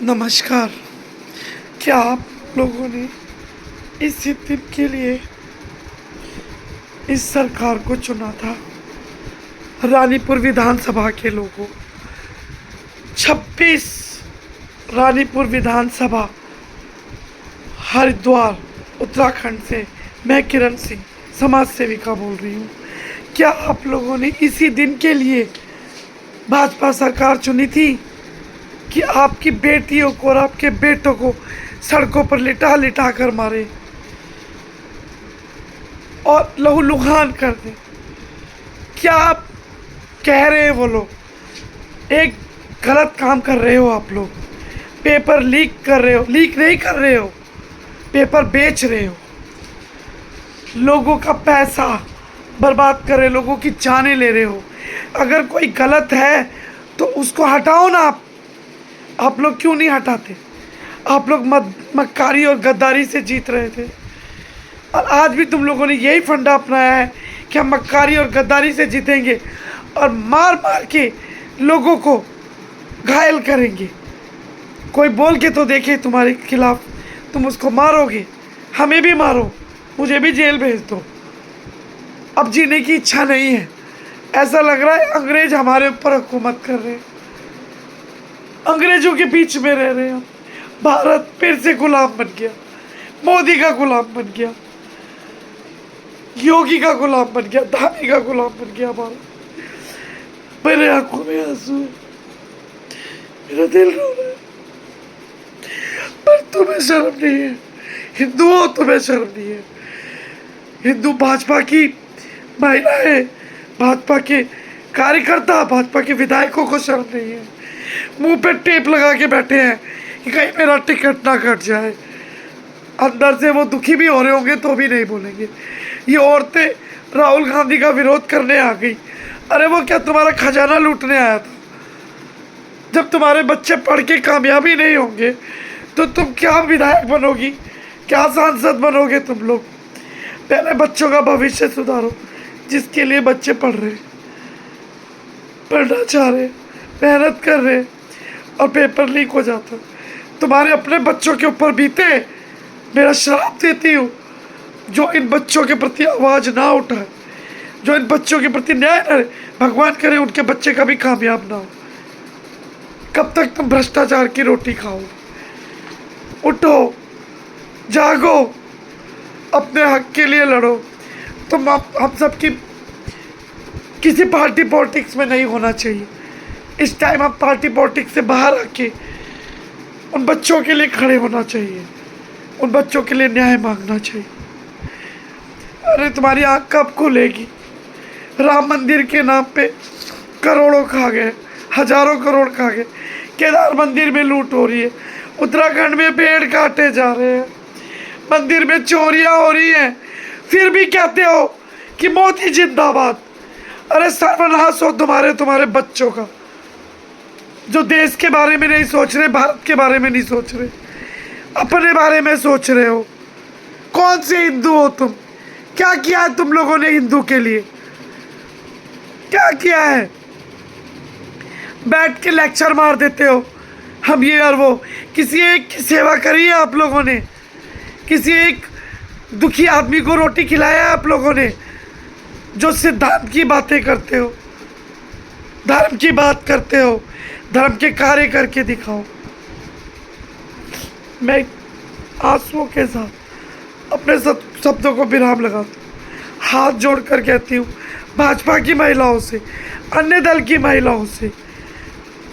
नमस्कार। क्या आप लोगों ने इस दिन के लिए इस सरकार को चुना था? रानीपुर विधानसभा के लोगों, 26 रानीपुर विधानसभा हरिद्वार उत्तराखंड से मैं किरण सिंह समाज सेविका बोल रही हूँ। क्या आप लोगों ने इसी दिन के लिए भाजपा सरकार चुनी थी कि आपकी बेटियों को और आपके बेटों को सड़कों पर लिटा लिटा कर मारे और लहूलुहान कर दे? क्या आप कह रहे हैं वो लोग एक गलत काम कर रहे हो? आप लोग पेपर लीक कर रहे हो, लीक नहीं कर रहे हो, पेपर बेच रहे हो, लोगों का पैसा बर्बाद कर रहे हो, लोगों की जानें ले रहे हो। अगर कोई गलत है तो उसको हटाओ ना। आप लोग क्यों नहीं हटाते? आप लोग मक्कारी और गद्दारी से जीत रहे थे और आज भी तुम लोगों ने यही फंडा अपनाया है कि हम मक्कारी और गद्दारी से जीतेंगे और मार मार के लोगों को घायल करेंगे। कोई बोल के तो देखे तुम्हारे खिलाफ, तुम उसको मारोगे, हमें भी मारो, मुझे भी जेल भेज दो। अब जीने की इच्छा नहीं है। ऐसा लग रहा है अंग्रेज हमारे ऊपर हुकूमत कर रहे हैं, अंग्रेजों के बीच में रह रहे हैं। भारत फिर से गुलाम बन गया, मोदी का गुलाम बन गया, योगी का गुलाम बन गया, धामी का गुलाम बन गया भारत। मेरे आंखों में आंसू है, मेरा दिल रो रहा है। पर तुम्हें शर्म नहीं है? हिंदुओं, तुम्हें शर्म नहीं है? हिंदू भाजपा की महिलाएं, भाजपा के कार्यकर्ता, भाजपा के विधायकों को शर्म नहीं है? मुंह पे टेप लगा के बैठे हैं कि कहीं मेरा टिकट ना कट जाए। अंदर से वो दुखी भी हो रहे होंगे तो भी नहीं बोलेंगे। ये औरतें राहुल गांधी का विरोध करने आ गई। अरे वो क्या तुम्हारा खजाना लूटने आया था? जब तुम्हारे बच्चे पढ़ के कामयाबी नहीं होंगे तो तुम क्या विधायक बनोगी, क्या सांसद बनोगे? तुम लोग पहले बच्चों का भविष्य सुधारो, जिसके लिए बच्चे पढ़ रहे, पढ़ना चाह रहे, मेहनत कर रहे और पेपर लीक हो जाता। तुम्हारे अपने बच्चों के ऊपर बीते, मेरा श्राप देती हूँ जो इन बच्चों के प्रति आवाज़ ना उठाए, जो इन बच्चों के प्रति न्याय न करे। भगवान करे उनके बच्चे कभी कामयाब ना हो। कब तक तुम भ्रष्टाचार की रोटी खाओगे? उठो, जागो, अपने हक के लिए लड़ो। तुम हम सबकी किसी पार्टी पॉलिटिक्स में नहीं होना चाहिए। इस टाइम आप पार्टी पॉलिटिक्स से बाहर आके उन बच्चों के लिए खड़े होना चाहिए, उन बच्चों के लिए न्याय मांगना चाहिए। अरे तुम्हारी आँख कब खुलेगी? राम मंदिर के नाम पे करोड़ों खा गए, हजारों करोड़ खा गए। केदार मंदिर में लूट हो रही है, उत्तराखंड में पेड़ काटे जा रहे हैं, मंदिर में चोरियां हो रही हैं, फिर भी कहते हो कि मोदी जिंदाबाद। अरे सर्वनाश हो तुम्हारे बच्चों का, जो देश के बारे में नहीं सोच रहे, भारत के बारे में नहीं सोच रहे, अपने बारे में सोच रहे हो। कौन से हिंदू हो तुम? क्या किया है तुम लोगों ने हिंदू के लिए? क्या किया है? बैठ के लेक्चर मार देते हो, हम ये और वो। किसी एक की सेवा करी है आप लोगों ने? किसी एक दुखी आदमी को रोटी खिलाया है आप लोगों ने? जो सिद्धांत की बातें करते हो, धर्म की बात करते हो, धर्म के कार्य करके दिखाओ। मैं आंसुओं के साथ अपने शब्दों को विराम लगाता हूँ, हाथ जोड़कर कहती हूँ भाजपा की महिलाओं से, अन्य दल की महिलाओं से,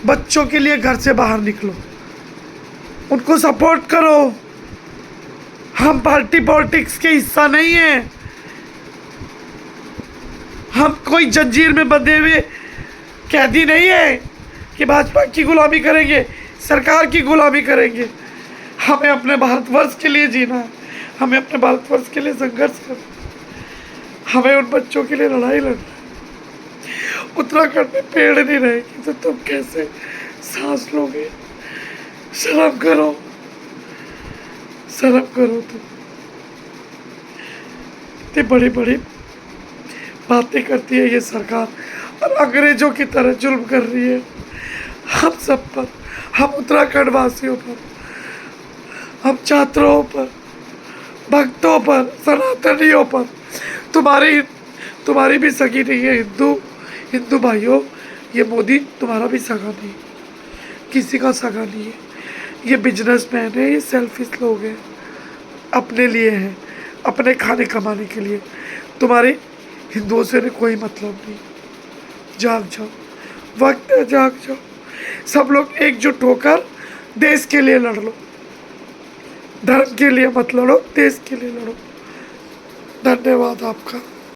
बच्चों के लिए घर से बाहर निकलो, उनको सपोर्ट करो। हम पार्टी पॉलिटिक्स के हिस्सा नहीं है। हम कोई जंजीर में बंधे हुए कैदी नहीं है कि भाजपा की गुलामी करेंगे, सरकार की गुलामी करेंगे। हमें अपने भारतवर्ष के लिए जीना है, हमें अपने भारतवर्ष के लिए संघर्ष करना है, हमें उन बच्चों के लिए लड़ाई लड़ना है। उत्तराखंड में पेड़ नहीं रहेगी तो तुम कैसे सांस लोगे? शर्म करो, शर्म करो। तुम इतनी बड़ी बड़ी बातें करती है ये सरकार और अंग्रेजों की तरह जुल्म कर रही है हम सब पर, हम उत्तराखंड वासियों पर, हम छात्रों पर, भक्तों पर, सनातनियों पर, तुम्हारी भी सगी नहीं है। हिंदू भाइयों, ये मोदी तुम्हारा भी सगा नहीं, किसी का सगा नहीं है। ये बिजनेसमैन है, ये सेल्फिश लोग हैं, अपने लिए हैं, अपने खाने कमाने के लिए। तुम्हारे हिंदुओं से कोई मतलब नहीं। जाग जाओ, वक्त है, जाग जाओ। सब लोग एकजुट होकर देश के लिए लड़ लो, धर्म के लिए मत लड़ो, देश के लिए लड़ो। धन्यवाद आपका।